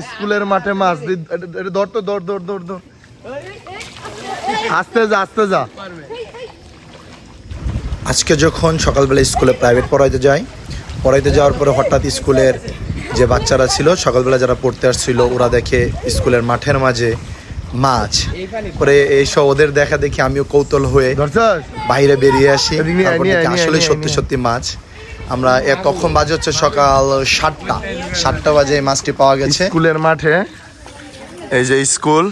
স্কুলের মাঠে মাছ ধর তো ধর ধর ধর ধর আস্তে যা আস্তে যা। আজকে যখন সকালবেলা স্কুলে প্রাইভেট পড়াইতে যাওয়ার পরে হঠাৎ স্কুলের যে বাচ্চারা ছিল সকালবেলা যারা পড়তে আসছিল ওরা দেখে স্কুলের মাঠের মাঝে মাছ, পরে এইসব ওদের দেখা দেখি আমিও কৌতূহল হয়ে বাইরে বেরিয়ে আসি। আসলে সত্যি সত্যি মাছ আমরা তখন বাজে হচ্ছে সকাল 7টা বাজে এই মাছটি পাওয়া গেছে স্কুলের মাঠে। এই যে স্কুল,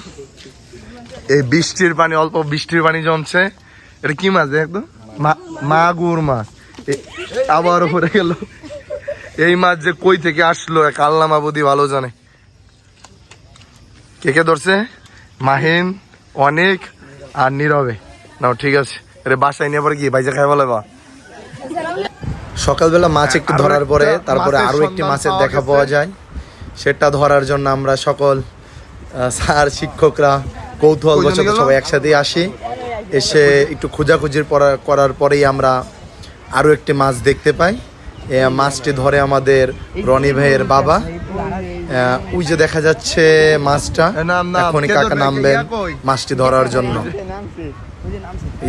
এই বৃষ্টির পানি, অল্প বৃষ্টির পানি জমছে। এটা কি মাছ একদম মাগুর মাছ, আবার পড়ে গেল। এই মাছ যে কই থেকে আসলো এক আল্লাহ মাবুদি ভালো জানে। কে কে ধরছে? মাহিন, অনেক আর নীরবে। নাও ঠিক আছে, এটা বাসায় নিয়ে পরে কি বাইজা খাই বলে বা। সকালবেলা মাছ একটু ধরার পরে তারপরে আরো একটি মাছের দেখা পাওয়া যায়। সেটা ধরার জন্য আমরা সকল স্যার শিক্ষকরা কৌতূহলবশত সবাই একসাথে আসি। এসে একটু খোঁজাখুঁজির করার পরেই আমরা আরো একটি মাছ দেখতে পাই। মাছটি ধরে আমাদের রনি ভাইয়ের বাবা। ওই যে দেখা যাচ্ছে মাছটা, এখনই কাকা নামবেন মাছটি ধরার জন্য।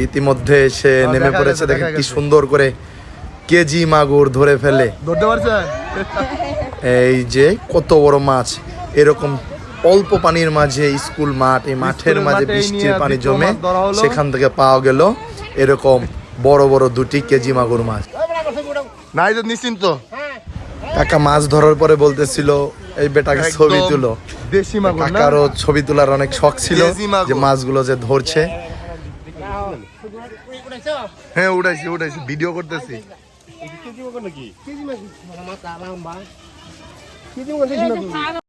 ইতিমধ্যে সে নেমে পড়েছে। দেখেন কি সুন্দর করে কেজি মাগুর ধরে ফেলে। এই যে কত বড় মাছ, এরকম অল্প পানির মাঝে স্কুল মাঠ, এই মাঠের মাঝে বৃষ্টির পানি জমে সেখান থেকে পাওয়া গেল এরকম বড় বড় 2টি কেজি মাগুর মাছ। নাই তো নিশ্চিন্ত। কাকা মাছ ধরার পরে বলতেছিল এই বেটাকে ছবি তুলো। দেশি মাগুর, কাকারও ছবি তোলার অনেক শখ ছিল যে মাছগুলো যে ধরছে। হ্যাঁ উঠাইছি ভিডিও করতেছি।